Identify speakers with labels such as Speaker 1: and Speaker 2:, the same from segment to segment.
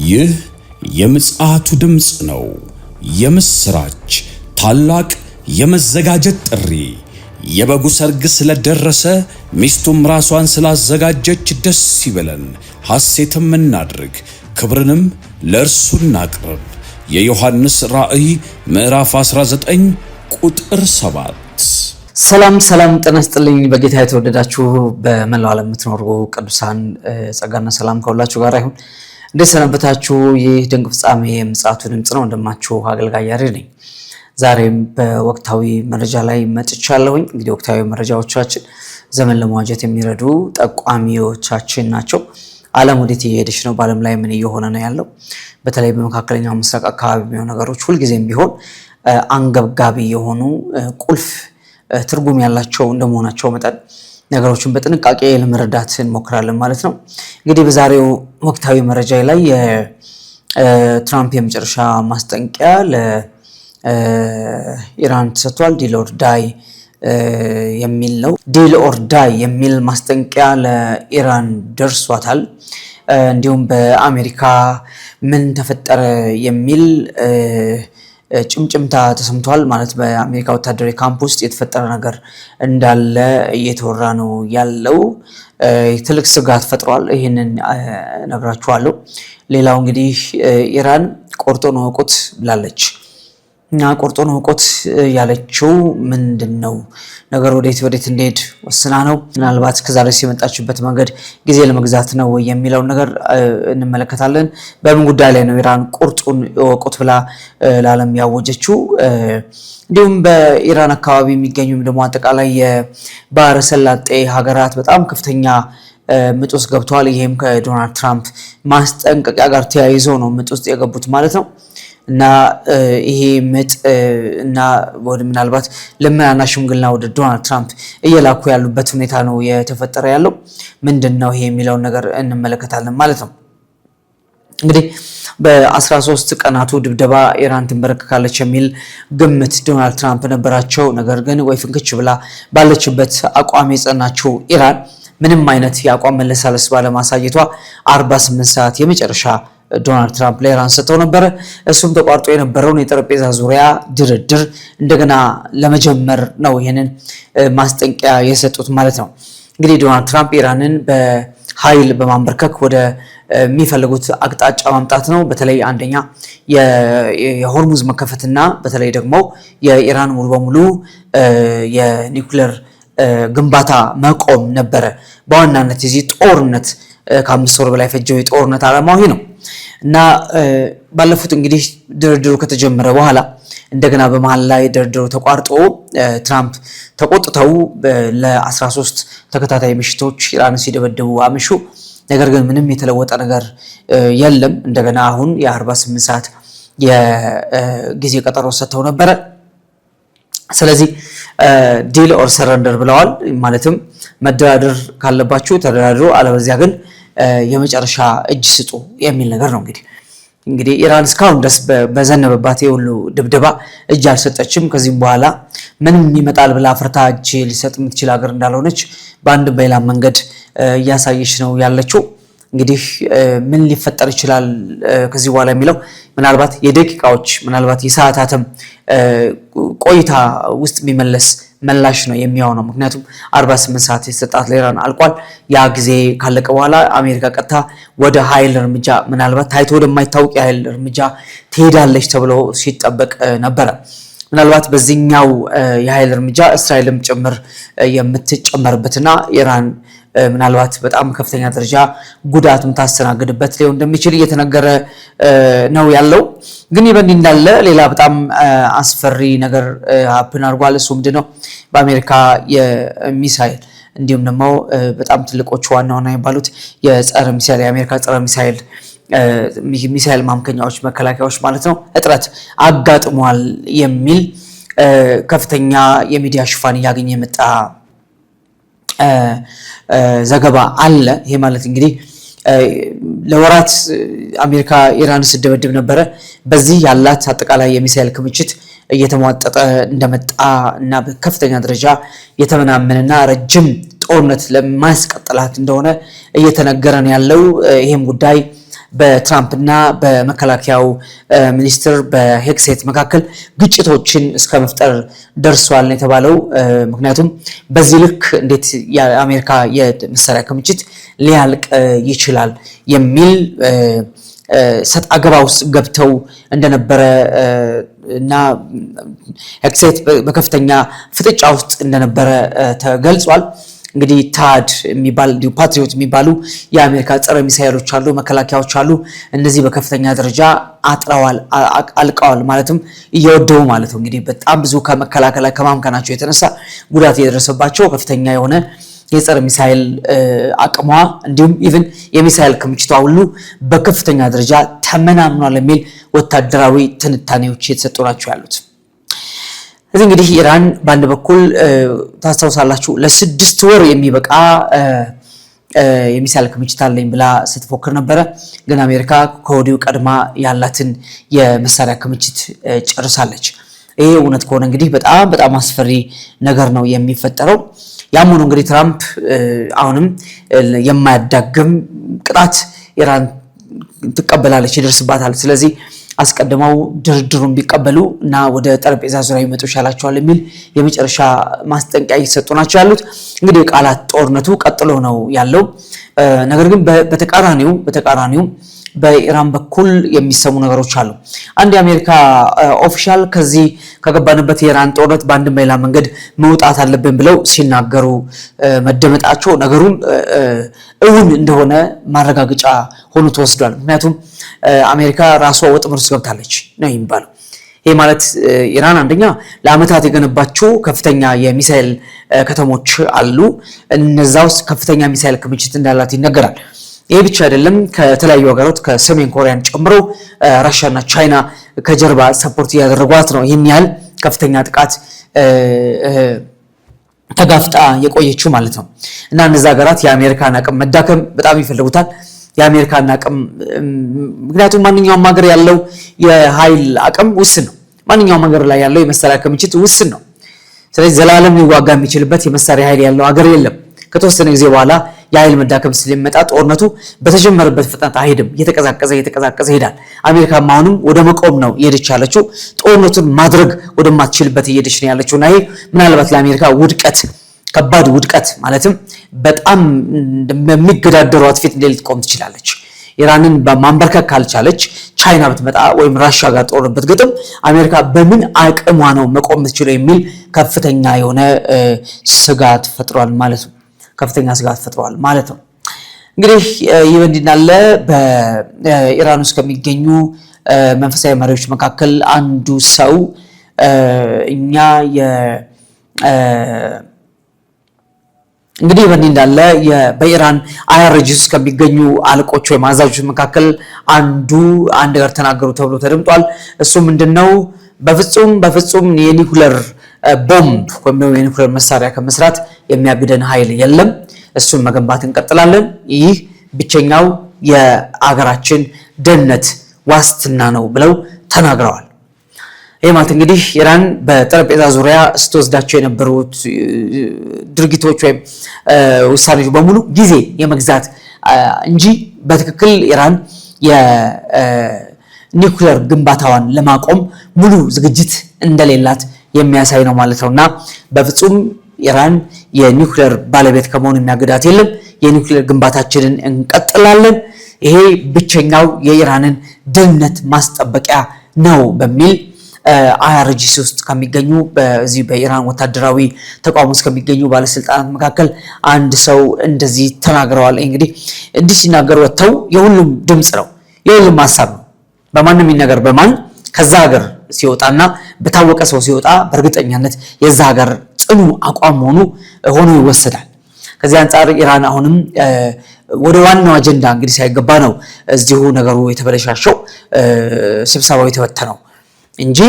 Speaker 1: ይህ የምጽአቱ ድምጽ ነው። የምስራች ታላቅ የመዘጋጀት ጥሪ። የበጉ ሰርግ ስለደረሰ ሚስቱም ራሷን ስላዘጋጀች ደስ ይበለን፣ ሐሴትም እናድርግ፣ ክብርንም ለእርሱ እናቅርብ። የዮሐንስ ራእይ ምዕራፍ 19 ቁጥር 7።
Speaker 2: ሰላም ጤና ይስጥልኝ። በጌታ የተወደዳችሁ በመላው ዓለም የምትኖሩ ቅዱሳን ጸጋና ሰላም ከሁላችሁ ጋር ይሁን። እንዴት ሰነበታችሁ? ይህ ድንቅ ፍጻሜ የምጽአቱ ድምጽ ነው። እንደማችሁ አገልጋይ ያሬድ ነኝ። ዛሬም በወቅታዊ መረጃ ላይ መጥቻለሁኝ። እንግዲህ ወቅታዊ መረጃዎቻችን ዘመን ለመዋጀት የሚረዱ ጠቋሚዎቻችን ናቸው። ዓለም ወዴት እየሄደች ነው? በዓለም ላይ ምን እየሆነ ነው ያለው? በተለይ በመካከለኛው ምስራቅ አካባቢ የሚሆኑ ነገሮች ሁልጊዜም ቢሆን አንገብጋቢ የሆኑ ቁልፍ ትርጉም ያላቸው እንደመሆናቸው መጠን ነገሮችን በጥንቃቄ ለመረዳት እንሞክራለን ማለት ነው። እንግዲህ በዛሬው ወቅታዊ መረጃ ላይ የትራምፕ የመጨረሻ ማስጠንቀቂያ ለኢራን ተሰጥቷል። ዲል ኦር ዳይ የሚል ነው። ዲል ኦር ዳይ የሚል ማስጠንቀቂያ ለኢራን ደርሷታል። እንዲሁም በአሜሪካ ምን ተፈጠረ የሚል ጭምጭምታ ተሰምቷል። ማለት በአሜሪካ ወታደራዊ ካምፕ ውስጥ የተፈጠረ ነገር እንዳለ እየተወራ ነው ያለው። ትልቅ ስጋት ፈጥሯል። ይህንን ነግራችኋለሁ። ሌላው እንግዲህ ኢራን ቆርጦ ነው ወቁት ብላለች እና ቆርጦ ነው ወቁት ያለችው ምንድነው? ነገር ወዴት እንዴድ ወስና ነው? ምናልባት ከዛሬ የመጣችበት መንገድ ጊዜ ለመግዛት ነው የሚለው ነገር እንመለከታለን። በምን ጉዳይ ላይ ነው ኢራን ቁርጡን ወቁት ብላ ለዓለም ያወጀችው? እንዲሁም በኢራን አካባቢ የሚገኙ ደግሞ አጠቃላይ የባህረ ሰላጤ ሀገራት በጣም ከፍተኛ ምጥ ውስጥ ገብተዋል። ይሄም ከዶናልድ ትራምፕ ማስጠንቀቂያ ጋር ተያይዞ ነው ምጥ ውስጥ የገቡት ማለት ነው። እና ይሄ ምጥ እና ምናልባት ልመናና ሽምግልና ወደ ዶናልድ ትራምፕ እየላኩ ያሉበት ሁኔታ ነው የተፈጠረ ያለው። ምንድነው ይሄ የሚለውን ነገር እንመለከታለን ማለት ነው። እንግዲህ በ13 ቀናቱ ድብደባ ኢራን ትንበረከካለች የሚል ግምት ዶናልድ ትራምፕ ነበራቸው። ነገር ግን ወይ ፍንክች ብላ ባለችበት አቋም የጸናችው ኢራን ምንም አይነት የአቋም መለሳለስ ባለማሳየቷ 48 ሰዓት የመጨረሻ ዶናልድ ትራምፕ ለኢራን ሰጥተው ነበረ። እሱም ተቋርጦ የነበረውን የጠረጴዛ ዙሪያ ድርድር እንደገና ለመጀመር ነው ይህንን ማስጠንቀቂያ የሰጡት ማለት ነው። እንግዲህ ዶናልድ ትራምፕ ኢራንን በኃይል በማንበርከክ ወደ የሚፈልጉት አቅጣጫ ማምጣት ነው። በተለይ አንደኛ የሆርሙዝ መከፈትና በተለይ ደግሞ የኢራን ሙሉ በሙሉ የኒውክሌር ግንባታ መቆም ነበረ በዋናነት የዚህ ጦርነት ከ5 ወር በላይ ፈጀው የጦርነት ዓላማው ይሄ ነው እና ባለፉት እንግዲህ ድርድሩ ከተጀመረ በኋላ እንደገና በመሃል ላይ ድርድሩ ተቋርጦ ትራምፕ ተቆጥተው ለ13 ተከታታይ ምሽቶች ኢራን ሲደበደቡ አመሹ። ነገር ግን ምንም የተለወጠ ነገር የለም። እንደገና አሁን የ48 ሰዓት የጊዜ ቀጠሮ ሰጥተው ነበረ። ስለዚህ ዲል ኦር ሰረንደር ብለዋል። ማለትም መደራደር ካለባችሁ ተደራድሩ፣ አለበዚያ ግን የመጨረሻ እጅ ስጡ የሚል ነገር ነው። እንግዲህ ኢራን እስካሁን ድረስ በዘነበባት የሁሉ ድብደባ እጅ አልሰጠችም። ከዚህም በኋላ ምንም ይመጣል ብላ ፍርታ እጅ ሊሰጥ የምትችል ሀገር እንዳልሆነች በአንድ በሌላ መንገድ እያሳየች ነው ያለችው። እንግዲህ ምን ሊፈጠር ይችላል ከዚህ በኋላ የሚለው ምናልባት የደቂቃዎች ምናልባት የሰዓታትም ቆይታ ውስጥ የሚመለስ መላሽ ነው የሚሆነው። ምክንያቱም 48 ሰዓት የተሰጣት ለኢራን አልቋል። ያ ጊዜ ካለቀ በኋላ አሜሪካ ቀጥታ ወደ ኃይል እርምጃ ምናልባት ታይቶ ወደማይታወቅ የኃይል እርምጃ ትሄዳለች ተብሎ ሲጠበቅ ነበረ። ምናልባት በዚህኛው የኃይል እርምጃ እስራኤልም ጭምር የምትጨመርበትና ኢራን ምናልባት በጣም ከፍተኛ ደረጃ ጉዳት የምታስተናግድበት ሊሆን እንደሚችል እየተነገረ ነው ያለው። ግን በእንዲህ እንዳለ ሌላ በጣም አስፈሪ ነገር ሀፕን አድርጓል። እሱ ምንድነው? በአሜሪካ የሚሳይል እንዲሁም ደግሞ በጣም ትልቆቹ ዋና የሚባሉት የጸረ ሚሳይል የአሜሪካ ጸረ ሚሳይል ማምከኛዎች መከላከያዎች ማለት ነው እጥረት አጋጥሟል የሚል ከፍተኛ የሚዲያ ሽፋን እያገኘ የመጣ ዘገባ አለ። ይሄ ማለት እንግዲህ ለወራት አሜሪካ ኢራን ስትደበድብ ነበረ። በዚህ ያላት አጠቃላይ የሚሳኤል ክምችት እየተሟጠጠ እንደመጣ እና በከፍተኛ ደረጃ የተመናመነና ረጅም ጦርነት ለማስቀጠላት እንደሆነ እየተነገረ ነው ያለው። ይሄም ጉዳይ በትራምፕና በመከላከያው ሚኒስትር በሄግሴት መካከል ግጭቶችን እስከ መፍጠር ደርሷል ነው የተባለው። ምክንያቱም በዚህ ልክ እንዴት የአሜሪካ የመሳሪያ ክምችት ሊያልቅ ይችላል የሚል ሰጥ አገባ ውስጥ ገብተው እንደነበረ እና ሄግሴት በከፍተኛ ፍጥጫ ውስጥ እንደነበረ ተገልጿል። እንግዲህ ታድ የሚባል ፓትሪዮት የሚባሉ የአሜሪካ ጸረ ሚሳኤሎች አሉ፣ መከላከያዎች አሉ። እነዚህ በከፍተኛ ደረጃ አጥረዋል፣ አልቀዋል፣ ማለትም እየወደው ማለት ነው። እንግዲህ በጣም ብዙ ከመከላከል ከማምከናቸው የተነሳ ጉዳት የደረሰባቸው ከፍተኛ የሆነ የጸረ ሚሳኤል አቅሟ እንዲሁም ኢቭን የሚሳኤል ክምችቷ ሁሉ በከፍተኛ ደረጃ ተመናምኗል የሚል ወታደራዊ ትንታኔዎች የተሰጡ ናቸው ያሉት። እዚህ እንግዲህ ኢራን በአንድ በኩል ታስታውሳላችሁ ለ6 ወር የሚበቃ የሚሳኤል ክምችት አለኝ ብላ ስትፎክር ነበረ። ግን አሜሪካ ከወዲሁ ቀድማ ያላትን የመሳሪያ ክምችት ጨርሳለች። ይሄ እውነት ከሆነ እንግዲህ በጣም በጣም አስፈሪ ነገር ነው የሚፈጠረው። ያም ሆኖ እንግዲህ ትራምፕ አሁንም የማያዳግም ቅጣት ኢራን ትቀበላለች፣ ይደርስባታል። ስለዚህ አስቀድመው ድርድሩን ቢቀበሉ እና ወደ ጠረጴዛ ዙሪያ ይመጡ ይሻላቸዋል የሚል የመጨረሻ ማስጠንቀቂያ እየሰጡ ናቸው ያሉት። እንግዲህ የቃላት ጦርነቱ ቀጥሎ ነው ያለው። ነገር ግን በተቃራኒው በኢራን በኩል የሚሰሙ ነገሮች አሉ። አንድ የአሜሪካ ኦፊሻል ከዚህ ከገባንበት የኢራን ጦርነት በአንድም በሌላ መንገድ መውጣት አለብን ብለው ሲናገሩ መደመጣቸው ነገሩን እውን እንደሆነ ማረጋገጫ ሆኖ ተወስዷል። ምክንያቱም አሜሪካ ራሷ ወጥመድ ውስጥ ገብታለች ነው የሚባለው። ይህ ማለት ኢራን አንደኛ ለዓመታት የገነባቸው ከፍተኛ የሚሳኤል ከተሞች አሉ። እነዛ ውስጥ ከፍተኛ ሚሳኤል ክምችት እንዳላት ይነገራል። ይህ ብቻ አይደለም። ከተለያዩ ሀገራት ከሰሜን ኮሪያን ጨምሮ ራሽያና ቻይና ከጀርባ ሰፖርት እያደረጓት ነው። ይህን ያህል ከፍተኛ ጥቃት ተጋፍጣ የቆየችው ማለት ነው። እና እነዚህ ሀገራት የአሜሪካን አቅም መዳከም በጣም ይፈልጉታል። የአሜሪካን አቅም ምክንያቱም ማንኛውም ሀገር ያለው የኃይል አቅም ውስን ነው። ማንኛውም ሀገር ላይ ያለው የመሳሪያ ክምችት ውስን ነው። ስለዚህ ዘላለም ሊዋጋ የሚችልበት የመሳሪያ ኃይል ያለው ሀገር የለም። ከተወሰነ ጊዜ በኋላ የኃይል መዳከም ስለሚመጣ ጦርነቱ በተጀመረበት ፍጥነት አይሄድም። እየተቀዛቀዘ ይሄዳል። አሜሪካም አሁንም ወደ መቆም ነው እየሄደች ያለችው። ጦርነቱን ማድረግ ወደማትችልበት እየሄደች ነው ያለችው እና ይሄ ምናልባት ለአሜሪካ ውድቀት፣ ከባድ ውድቀት ማለትም በጣም በሚገዳደሯት ፊት እንዴት ልትቆም ትችላለች? ኢራንን በማንበርከክ ካልቻለች ቻይና ብትመጣ ወይም ራሽያ ጋር ጦርነት ብትገጥም አሜሪካ በምን አቅሟ ነው መቆም የምትችለው የሚል ከፍተኛ የሆነ ስጋት ፈጥሯል ማለት ነው። እንግዲህ ይህ በእንዲህ እንዳለ በኢራን ውስጥ ከሚገኙ መንፈሳዊ መሪዎች መካከል አንዱ ሰው እንግዲህ በእንዲህ እንዳለ በኢራን IRGC ውስጥ ከሚገኙ አለቆች ወይም አዛዦች መካከል አንድ ነገር ተናገሩ ተብሎ ተደምጧል። እሱ ምንድነው? በፍጹም የኒኩለር ቦምብ ወይም የኒኩለር መሳሪያ ከመስራት የሚያግደን ኃይል የለም። እሱን መገንባት እንቀጥላለን። ይህ ብቸኛው የአገራችን ደህንነት ዋስትና ነው ብለው ተናግረዋል። ይህ ማለት እንግዲህ ኢራን በጠረጴዛ ዙሪያ ስትወስዳቸው የነበሩት ድርጊቶች ወይም ውሳኔዎች በሙሉ ጊዜ የመግዛት እንጂ በትክክል ኢራን የኒኩለር ግንባታዋን ለማቆም ሙሉ ዝግጅት እንደሌላት የሚያሳይ ነው ማለት ነውና በፍጹም ኢራን የኒኩለር ባለቤት ከመሆን የሚያግዳት የለም። የኒኩለር ግንባታችንን እንቀጥላለን። ይሄ ብቸኛው የኢራንን ደህንነት ማስጠበቂያ ነው በሚል IRGC ውስጥ ከሚገኙ በዚህ በኢራን ወታደራዊ ተቋም ውስጥ ከሚገኙ ባለስልጣናት መካከል አንድ ሰው እንደዚህ ተናግረዋል። እንግዲህ እንዲህ ሲናገሩ ወጥተው የሁሉም ድምጽ ነው፣ የሁሉም ሐሳብ ነው። በማንም ይነገር በማን ከዛ ሀገር ሲወጣና በታወቀ ሰው ሲወጣ በእርግጠኛነት የዛ ሀገር ጽኑ አቋም ሆኖ ይወሰዳል። ከዚህ አንጻር ኢራን አሁንም ወደ ዋናው አጀንዳ እንግዲህ ሳይገባ ነው እዚሁ ነገሩ የተበለሻሸው፣ ስብሰባው የተበተነው እንጂ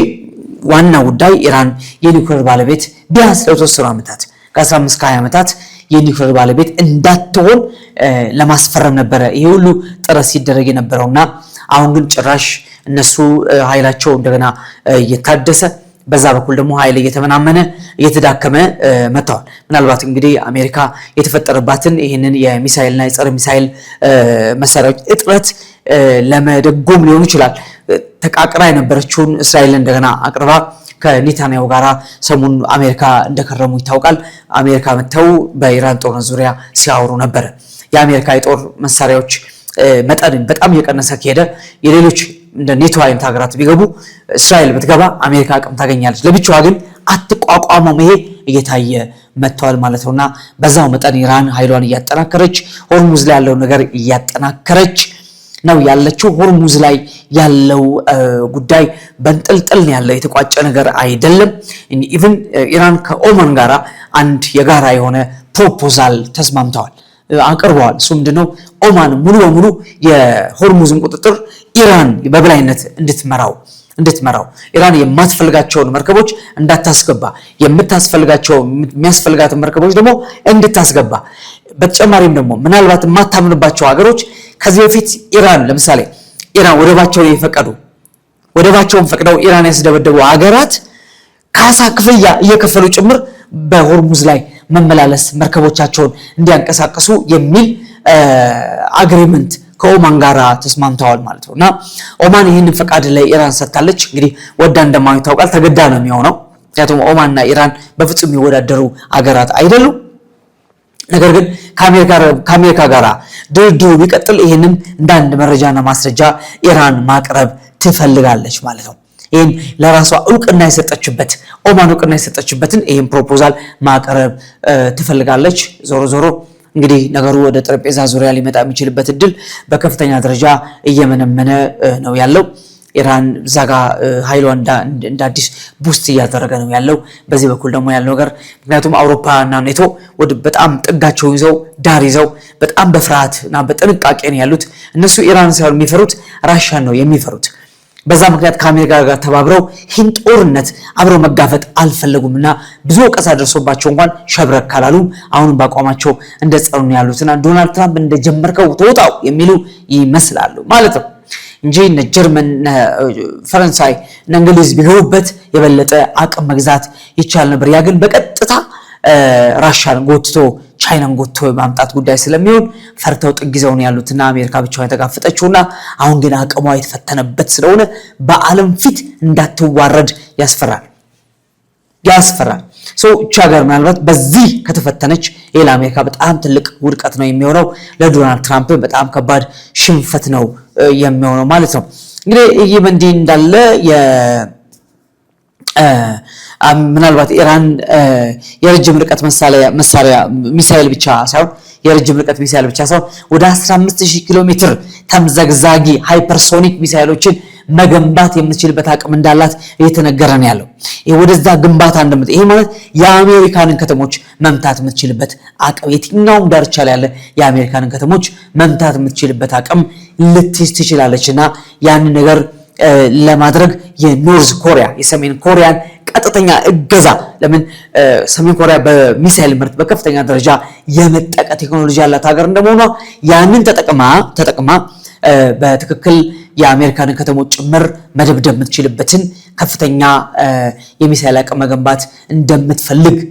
Speaker 2: ዋና ጉዳይ ኢራን የኒኩለር ባለቤት ቢያንስ ለተወሰኑ ዓመታት ከ15 ከ20 ዓመታት የኒኩለር ባለቤት እንዳትሆን ለማስፈረም ነበረ ይሄ ሁሉ ጥረት ሲደረግ የነበረውና አሁን ግን ጭራሽ እነሱ ኃይላቸው እንደገና እየታደሰ በዛ በኩል ደግሞ ኃይል እየተመናመነ እየተዳከመ መጥተዋል። ምናልባት እንግዲህ አሜሪካ የተፈጠረባትን ይህንን የሚሳኤልና የጸረ ሚሳኤል መሳሪያዎች እጥረት ለመደጎም ሊሆን ይችላል ተቃቅራ የነበረችውን እስራኤልን እንደገና አቅርባ ከኔታንያሁ ጋራ ሰሞኑን አሜሪካ እንደከረሙ ይታወቃል። አሜሪካ መተው በኢራን ጦርነት ዙሪያ ሲያወሩ ነበር። የአሜሪካ የጦር መሳሪያዎች መጠን በጣም እየቀነሰ ከሄደ የሌሎች እንደ ኔቶ አይነት ሀገራት ቢገቡ እስራኤል ብትገባ አሜሪካ አቅም ታገኛለች። ለብቻዋ ግን አትቋቋመም። ይሄ እየታየ መጥቷል ማለት ነውና በዛው መጠን ኢራን ኃይሏን እያጠናከረች ሆርሙዝ ላይ ያለው ነገር እያጠናከረች ነው ያለችው። ሆርሙዝ ላይ ያለው ጉዳይ በንጥልጥል ያለው የተቋጨ ነገር አይደለም። ኢቭን ኢራን ከኦማን ጋራ አንድ የጋራ የሆነ ፕሮፖዛል ተስማምተዋል አቅርበዋል። እሱ ምንድነው? ኦማን ሙሉ በሙሉ የሆርሙዝን ቁጥጥር ኢራን በበላይነት እንድትመራው ኢራን የማትፈልጋቸውን መርከቦች እንዳታስገባ የሚያስፈልጋትን መርከቦች ደግሞ እንድታስገባ በተጨማሪም ደግሞ ምናልባት የማታምንባቸው ሀገሮች ከዚህ በፊት ኢራን ለምሳሌ ኢራን ወደባቸውን ፈቅደው ኢራን ያስደበደቡ ሀገራት ካሳ ክፍያ እየከፈሉ ጭምር በሆርሙዝ ላይ መመላለስ መርከቦቻቸውን እንዲያንቀሳቀሱ የሚል አግሪመንት ከኦማን ጋራ ተስማምተዋል ማለት ነውና ኦማን ይህንን ፈቃድ ለኢራን ሰጥታለች። እንግዲህ ወዳ እንደማይታወቅ ታውቃል ተገዳ ነው የሚሆነው። ምክንያቱም ኦማንና ኢራን በፍጹም የሚወዳደሩ ሀገራት አይደሉም። ነገር ግን ከአሜሪካ ጋራ ድርድሩ ቢቀጥል ይህንን እንደ አንድ መረጃና ማስረጃ ኢራን ማቅረብ ትፈልጋለች ማለት ነው። ይህን ለራሷ እውቅና የሰጠችበት ኦማን እውቅና የሰጠችበትን ይህን ፕሮፖዛል ማቅረብ ትፈልጋለች። ዞሮ እንግዲህ ነገሩ ወደ ጠረጴዛ ዙሪያ ሊመጣ የሚችልበት እድል በከፍተኛ ደረጃ እየመነመነ ነው ያለው። ኢራን ዛጋ ኃይሏ እንደ አዲስ ቡስት እያደረገ ነው ያለው። በዚህ በኩል ደግሞ ያለው ነገር ምክንያቱም አውሮፓና ኔቶ ወደ በጣም ጥጋቸው ይዘው ዳር ይዘው በጣም በፍርሃትና በጥንቃቄ ነው ያሉት። እነሱ ኢራን ሳይሆን የሚፈሩት ራሻን ነው የሚፈሩት። በዛ ምክንያት ከአሜሪካ ጋር ተባብረው ይህን ጦርነት አብረው መጋፈጥ አልፈለጉምና ብዙ ወቀሳ ደርሶባቸው እንኳን ሸብረክ ካላሉ አሁንም በአቋማቸው እንደጸኑ ያሉትና ዶናልድ ትራምፕ እንደጀመርከው ተወጣው የሚሉ ይመስላሉ ማለት ነው እንጂ እነ ጀርመን፣ ፈረንሳይ እና እንግሊዝ ቢገቡበት የበለጠ አቅም መግዛት ይቻል ነበር። ያ ግን በቀጥታ ራሻን ጎትቶ ቻይናን ጎትቶ ማምጣት ጉዳይ ስለሚሆን ፈርተው ጥግዘው ነው ያሉትና አሜሪካ ብቻዋን የተጋፈጠችውና አሁን ግን አቅሟ የተፈተነበት ስለሆነ በዓለም ፊት እንዳትዋረድ ያስፈራል። እቺ ሀገር ምናልባት በዚህ ከተፈተነች ለአሜሪካ በጣም ትልቅ ውድቀት ነው የሚሆነው። ለዶናልድ ትራምፕ በጣም ከባድ ሽንፈት ነው የሚሆነው ማለት ነው። እንግዲህ ይህ በእንዲህ እንዳለ ምናልባት ኢራን የረጅም ርቀት ሚሳኤል ብቻ ሳይሆን ወደ 15000 ኪሎ ሜትር ተምዘግዛጊ ሃይፐርሶኒክ ሚሳኤሎችን መገንባት የምትችልበት አቅም እንዳላት እየተነገረ ነው ያለው። ይሄ ወደዛ ግንባታ ይሄ ማለት የአሜሪካንን ከተሞች መምታት የምትችልበት አቅም የትኛውም ዳርቻ ላይ ያለ የአሜሪካንን ከተሞች መምታት የምትችልበት አቅም ልትይዝ ትችላለችና ያን ነገር ለማድረግ የኖርዝ ኮሪያ የሰሜን ኮሪያን ቀጥተኛ እገዛ ለምን ሰሜን ኮሪያ በሚሳኤል ምርት በከፍተኛ ደረጃ የመጠቀ ቴክኖሎጂ ያላት ሀገር እንደመሆኗ ያንን ተጠቅማ በትክክል የአሜሪካንን ከተሞች ጭምር መደብደብ የምትችልበትን ከፍተኛ የሚሳኤል አቅም መገንባት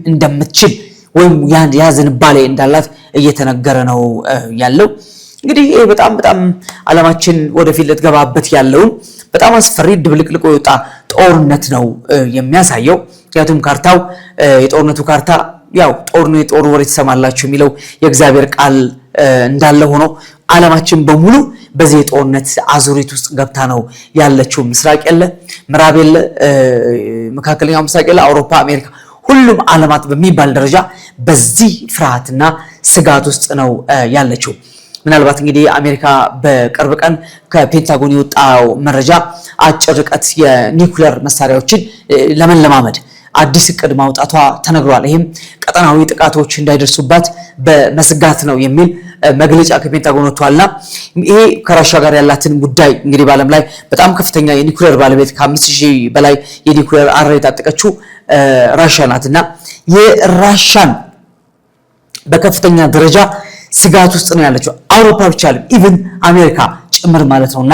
Speaker 2: እንደምትችል ወይም ያ ዝንባሌ እንዳላት እየተነገረ ነው ያለው። እንግዲህ በጣም ዓለማችን ወደፊት ልትገባበት ያለውን በጣም አስፈሪ ድብልቅልቆ የወጣ ጦርነት ነው የሚያሳየው። ምክንያቱም ካርታው የጦርነቱ ካርታ ያው ጦር ወሬ ተሰማላችሁ የሚለው የእግዚአብሔር ቃል እንዳለ ሆኖ ዓለማችን በሙሉ በዚህ ጦርነት አዙሪት ውስጥ ገብታ ነው ያለችው። ምስራቅ የለ፣ ምዕራብ የለ፣ መካከለኛው ምስራቅ የለ፣ አውሮፓ፣ አሜሪካ ሁሉም ዓለማት በሚባል ደረጃ በዚህ ፍርሃትና ስጋት ውስጥ ነው ያለችው። ምናልባት እንግዲህ አሜሪካ በቅርብ ቀን ከፔንታጎን የወጣው መረጃ አጭር ርቀት የኒውክሌር መሳሪያዎችን ለመለማመድ አዲስ እቅድ ማውጣቷ ተነግሯል። ይህም ቀጠናዊ ጥቃቶች እንዳይደርሱባት በመስጋት ነው የሚል መግለጫ ከፔንታጎን ወጥቷልና ይሄ ከራሻ ጋር ያላትን ጉዳይ እንግዲህ በዓለም ላይ በጣም ከፍተኛ የኒውክሌር ባለቤት ከ5000 በላይ የኒውክሌር አረር የታጠቀችው ራሻ ናትና የራሻን በከፍተኛ ደረጃ ስጋት ውስጥ ነው ያለችው። አውሮፓ ብቻ አይደለም ኢቭን አሜሪካ ጭምር ማለት ነውና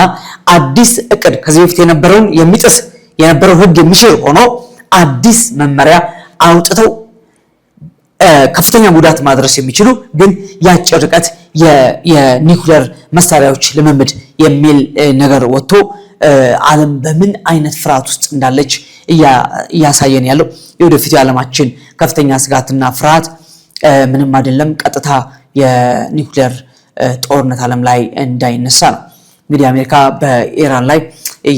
Speaker 2: አዲስ እቅድ ከዚህ በፊት የነበረው ህግ የሚሽር ሆኖ አዲስ መመሪያ አውጥተው ከፍተኛ ጉዳት ማድረስ የሚችሉ ግን የአጭር ርቀት የኒውክሌር መሳሪያዎች ልምምድ የሚል ነገር ወጥቶ ዓለም በምን አይነት ፍርሃት ውስጥ እንዳለች እያሳየን ያለው የወደፊቱ የዓለማችን ከፍተኛ ስጋትና ፍርሃት ምንም አይደለም፣ ቀጥታ የኒውክሌር ጦርነት ዓለም ላይ እንዳይነሳ ነው። እንግዲህ አሜሪካ በኢራን ላይ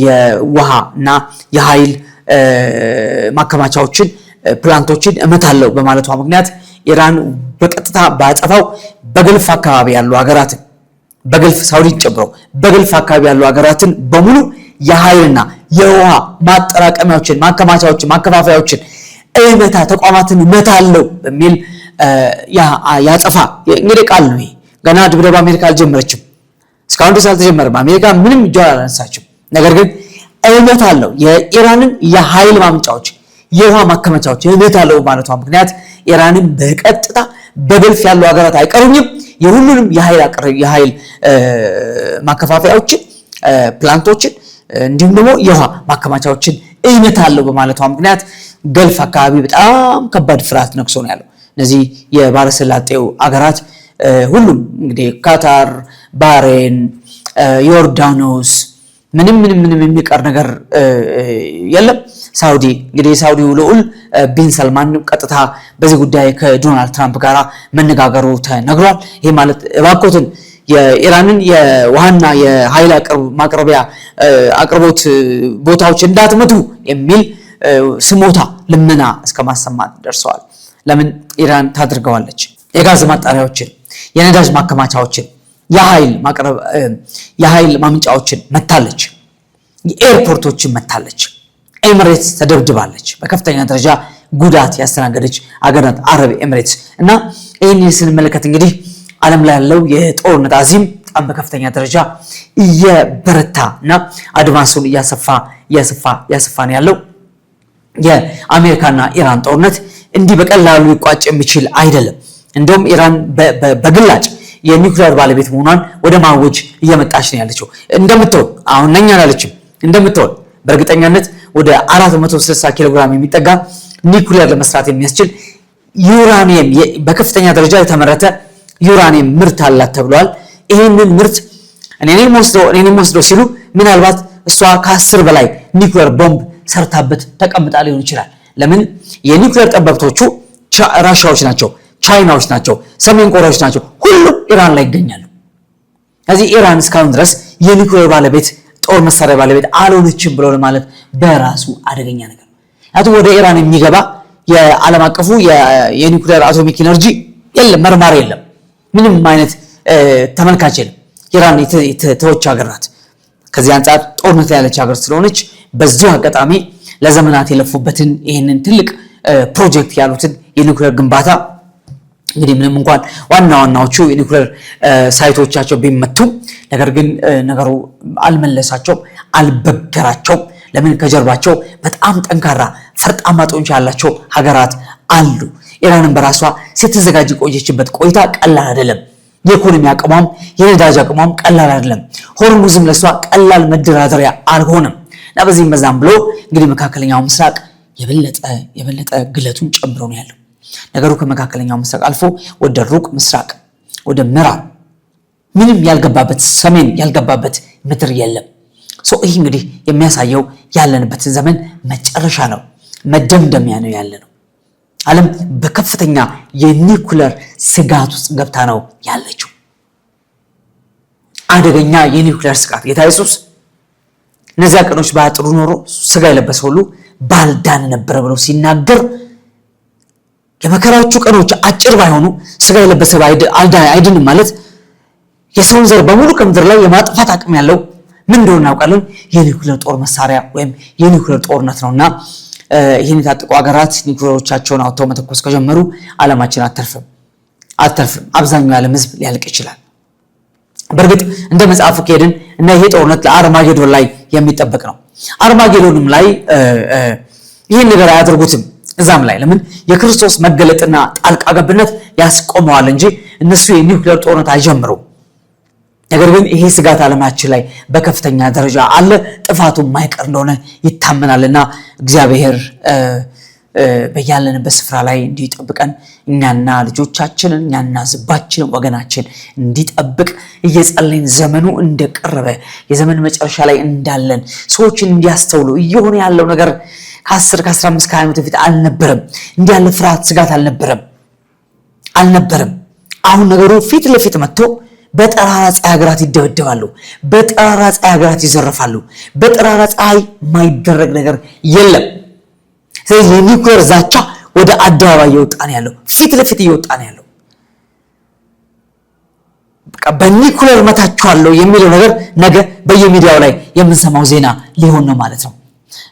Speaker 2: የውሃና የኃይል ማከማቻዎችን ፕላንቶችን እመታለሁ በማለቷ ምክንያት ኢራን በቀጥታ ባጠፋው በገልፍ አካባቢ ያሉ ሀገራትን በገልፍ ሳውዲን ጨምሮ በገልፍ አካባቢ ያሉ ሀገራትን በሙሉ የኃይልና የውሃ ማጠራቀሚያዎችን፣ ማከማቻዎችን፣ ማከፋፈያዎችን እመታ ተቋማትን እመታለሁ በሚል ያጠፋ እንግዲህ ቃል ነው። ገና ድብደባ አሜሪካ አልጀመረችም፣ እስካሁን ድረስ አልተጀመረም። አሜሪካ ምንም እጇን አላነሳችም። ነገር ግን እመታለሁ የኢራንን የኃይል ማመንጫዎች፣ የውሃ ማከማቻዎች እመታለሁ ማለቷ ምክንያት ኢራንን በቀጥታ በገልፍ ያሉ ሀገራት አይቀሩኝም የሁሉንም የኃይል ማከፋፈያዎችን፣ ፕላንቶችን እንዲሁም ደግሞ የውሃ ማከማቻዎችን እመታለሁ በማለቷ ምክንያት ገልፍ አካባቢ በጣም ከባድ ፍርሃት ነግሶ ነው ያለው። እነዚህ የባህረ ሰላጤው ሀገራት ሁሉም እንግዲህ ካታር፣ ባህሬን፣ ዮርዳኖስ ምንም የሚቀር ነገር የለም። ሳውዲ እንግዲህ የሳውዲው ልዑል ቢን ሰልማን ቀጥታ በዚህ ጉዳይ ከዶናልድ ትራምፕ ጋር መነጋገሩ ተነግሯል። ይሄ ማለት እባክዎትን የኢራንን የውሃና የኃይል ማቅረቢያ አቅርቦት ቦታዎች እንዳትመቱ የሚል ስሞታ ልመና እስከ ማሰማት ደርሰዋል። ለምን ኢራን ታድርገዋለች? የጋዝ ማጣሪያዎችን፣ የነዳጅ ማከማቻዎችን፣ የኃይል ማምንጫዎችን መታለች፣ የኤርፖርቶችን መታለች፣ ኤሚሬትስ ተደብድባለች። በከፍተኛ ደረጃ ጉዳት ያስተናገደች ሀገር ናት አረብ ኤሚሬትስ። እና ይህን ስንመለከት እንግዲህ ዓለም ላይ ያለው የጦርነት አዚም በጣም በከፍተኛ ደረጃ እየበረታና አድቫንሱን እያሰፋ ነው ያለው። የአሜሪካና ኢራን ጦርነት እንዲህ በቀላሉ ሊቋጭ የሚችል አይደለም። እንደውም ኢራን በግላጭ የኒውክሌር ባለቤት መሆኗን ወደ ማወጅ እየመጣች ነው ያለችው። እንደምትሆን አሁን ነኛ አላለችም፣ እንደምትሆን በእርግጠኛነት ወደ 460 ኪሎ ግራም የሚጠጋ ኒውክሌር ለመስራት የሚያስችል ዩራኒየም በከፍተኛ ደረጃ የተመረተ ዩራኒየም ምርት አላት ተብሏል። ይህንን ምርት እኔንም ወስደው ሲሉ ምናልባት እሷ ከ10 በላይ ኒውክሌር ቦምብ ሰርታበት ተቀምጣ ሊሆን ይችላል። ለምን? የኒውክሌር ጠበብቶቹ ራሻዎች ናቸው፣ ቻይናዎች ናቸው፣ ሰሜን ኮሪያዎች ናቸው። ሁሉም ኢራን ላይ ይገኛሉ። ስለዚህ ኢራን እስካሁን ድረስ የኒውክሌር ባለቤት ጦር መሳሪያ ባለቤት አልሆነችም ብሎ ለማለት በራሱ አደገኛ ነገር ነው። አሁን ወደ ኢራን የሚገባ የዓለም አቀፉ የኒውክሌር አቶሚክ ኢነርጂ የለም፣ መርማሪ የለም፣ ምንም አይነት ተመልካች የለም። ኢራን የተወች ሀገር ናት። ከዚህ አንጻር ጦርነት ላይ ያለች ሀገር ስለሆነች በዚሁ አጋጣሚ ለዘመናት የለፉበትን ይህንን ትልቅ ፕሮጀክት ያሉትን የኒውክሌር ግንባታ እንግዲህ ምንም እንኳን ዋናዎቹ የኒውክሌር ሳይቶቻቸው ቢመቱም ነገር ግን ነገሩ አልመለሳቸውም፣ አልበገራቸውም። ለምን? ከጀርባቸው በጣም ጠንካራ ፈርጣማ ጡንቻ ያላቸው ሀገራት አሉ። ኢራንን በራሷ ስትዘጋጅ ቆየችበት ቆይታ ቀላል አይደለም። የኢኮኖሚ አቅሟም የነዳጅ አቅሟም ቀላል አይደለም። ሆርሙዝም ለሷ ቀላል መደራደሪያ አልሆነም። እና በዚህም በዛም ብሎ እንግዲህ መካከለኛው ምስራቅ የበለጠ ግለቱን ጨምሮ ነው ያለው። ነገሩ ከመካከለኛው ምስራቅ አልፎ ወደ ሩቅ ምስራቅ ወደ ምዕራብ ምንም ያልገባበት ሰሜን ያልገባበት ምድር የለም። ይህ እንግዲህ የሚያሳየው ያለንበትን ዘመን መጨረሻ ነው፣ መደምደሚያ ነው ያለ ነው። ዓለም በከፍተኛ የኒውክሌር ስጋት ውስጥ ገብታ ነው ያለችው። አደገኛ የኒውክሌር ስጋት። ጌታ ኢየሱስ እነዚያ ቀኖች ባያጥሩ ኖሮ ስጋ የለበሰ ሁሉ ባልዳን ነበር ብሎ ሲናገር የመከራዎቹ ቀኖች አጭር ባይሆኑ ስጋ የለበሰ አይድንም ማለት የሰውን ዘር በሙሉ ከምድር ላይ የማጥፋት አቅም ያለው ምን እንደሆነ እናውቃለን። የኒውክሌር ጦር መሳሪያ ወይም የኒውክሌር ጦርነት ነውና ይህን የታጠቁ ሀገራት ኒውክሌሮቻቸውን አውጥተው መተኮስ ከጀመሩ ዓለማችን አተርፍም። አብዛኛው የዓለም ሕዝብ ሊያልቅ ይችላል። በእርግጥ እንደ መጽሐፉ ከሄድን እና ይሄ ጦርነት ለአርማጌዶን ላይ የሚጠበቅ ነው። አርማጌዶንም ላይ ይህን ነገር አያደርጉትም። እዛም ላይ ለምን? የክርስቶስ መገለጥና ጣልቃ ገብነት ያስቆመዋል እንጂ እነሱ የኒውክሌር ጦርነት አይጀምሩም። ነገር ግን ይሄ ስጋት ዓለማችን ላይ በከፍተኛ ደረጃ አለ። ጥፋቱ የማይቀር እንደሆነ ይታመናልና እግዚአብሔር በያለንበት ስፍራ ላይ እንዲጠብቀን እኛና ልጆቻችንን እኛና ሕዝባችንን ወገናችን እንዲጠብቅ እየጸለይን ዘመኑ እንደቀረበ የዘመን መጨረሻ ላይ እንዳለን ሰዎችን እንዲያስተውሉ እየሆነ ያለው ነገር ከ10 ከ15 ከ20 ዓመት በፊት አልነበረም። እንዲህ ያለ ፍርሃት ስጋት አልነበረም። አሁን ነገሩ ፊት ለፊት መጥቶ በጠራራ ፀሐይ ሀገራት ይደበደባሉ፣ በጠራራ ፀሐይ ሀገራት ይዘረፋሉ። በጠራራ ፀሐይ የማይደረግ ነገር የለም። ስለዚህ የኒውክሌር ዛቻ ወደ አደባባይ እየወጣ ነው ያለው፣ ፊት ለፊት እየወጣ ነው ያለው። በቃ በኒውክሌር መታችኋለሁ የሚለው ነገር ነገ በየሚዲያው ላይ የምንሰማው ዜና ሊሆን ነው ማለት ነው።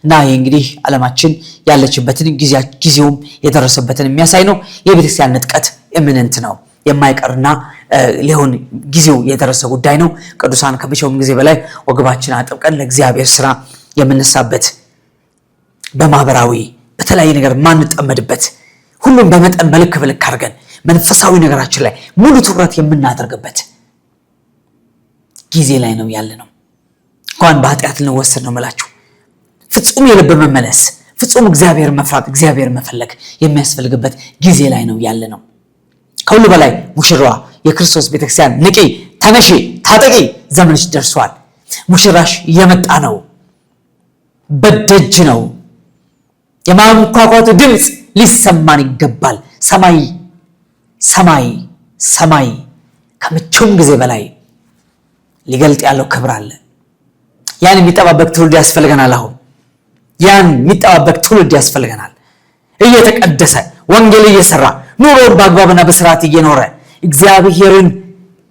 Speaker 2: እና ይሄ እንግዲህ ዓለማችን ያለችበትን ጊዜውም የደረሰበትን የሚያሳይ ነው። የቤተክርስቲያን ንጥቀት እምንንት ነው የማይቀርና ሊሆን ጊዜው የደረሰ ጉዳይ ነው። ቅዱሳን ከመቼውም ጊዜ በላይ ወገባችን አጥብቀን ለእግዚአብሔር ስራ የምንሳበት በማህበራዊ በተለያየ ነገር ማንጠመድበት ሁሉም በመጠን በልክ አድርገን መንፈሳዊ ነገራችን ላይ ሙሉ ትኩረት የምናደርግበት ጊዜ ላይ ነው ያለ ነው። እንኳን በኃጢአት ልንወሰድ ነው የምላችሁ። ፍጹም የልብ መመለስ፣ ፍጹም እግዚአብሔር መፍራት፣ እግዚአብሔር መፈለግ የሚያስፈልግበት ጊዜ ላይ ነው ያለ ነው። ከሁሉ በላይ ሙሽራዋ የክርስቶስ ቤተክርስቲያን ንቂ፣ ተነሺ፣ ታጠቂ፣ ዘመንሽ ደርሷል። ሙሽራሽ እየመጣ ነው፣ በደጅ ነው። የማንኳኳቱ ድምፅ ሊሰማን ይገባል። ሰማይ ከመቼውም ጊዜ በላይ ሊገልጥ ያለው ክብር አለ። ያን የሚጠባበቅ ትውልድ ያስፈልገናል። አሁን ያን የሚጠባበቅ ትውልድ ያስፈልገናል። እየተቀደሰ ወንጌል እየሰራ ኑሮን በአግባብና በስርዓት እየኖረ እግዚአብሔርን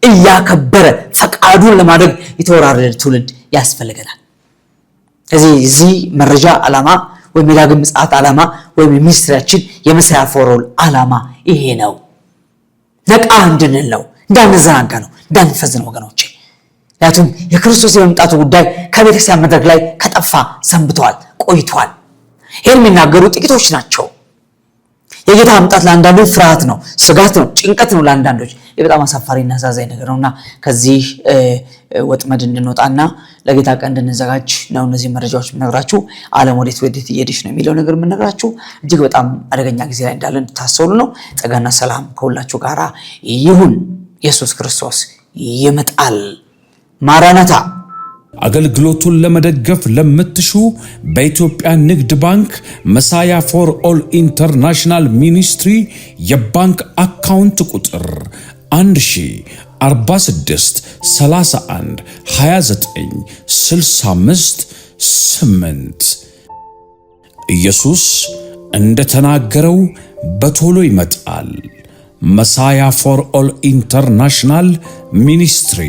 Speaker 2: እያከበረ ፈቃዱን ለማድረግ የተወራረደ ትውልድ ያስፈልገናል። እዚህ መረጃ ዓላማ ወይም የዳግም ምጽአት ዓላማ ወይም የሚኒስትሪያችን የመሳያ ፎሮል ዓላማ ይሄ ነው። ነቃ እንድንል ነው፣ እንዳንዘናጋ ነው፣ እንዳንፈዝ ነው ወገኖቼ። ምክንያቱም የክርስቶስ የመምጣቱ ጉዳይ ከቤተክርስቲያን መድረክ ላይ ከጠፋ ሰንብተዋል፣ ቆይተዋል። ይህን የሚናገሩ ጥቂቶች ናቸው። የጌታ መምጣት ለአንዳንዶች ፍርሃት ነው፣ ስጋት ነው፣ ጭንቀት ነው ለአንዳንዶች። በጣም አሳፋሪና አሳዛኝ ነገር ነውና ከዚህ ወጥመድ እንድንወጣና ለጌታ ቀን እንድንዘጋጅ ነው እነዚህ መረጃዎች የምነግራችሁ። ዓለም ወዴት እየሄደች ነው የሚለው ነገር የምነግራችሁ እጅግ በጣም አደገኛ ጊዜ ላይ እንዳለን እንድታስተውሉ ነው። ጸጋና ሰላም ከሁላችሁ ጋር ይሁን። ኢየሱስ ክርስቶስ ይመጣል። ማራናታ።
Speaker 1: አገልግሎቱን ለመደገፍ ለምትሹ በኢትዮጵያ ንግድ ባንክ መሳያ ፎር ኦል ኢንተርናሽናል ሚኒስትሪ የባንክ አካውንት ቁጥር 1046 31 29 65 8 ኢየሱስ እንደተናገረው በቶሎ ይመጣል። መሳያ ፎር ኦል ኢንተርናሽናል ሚኒስትሪ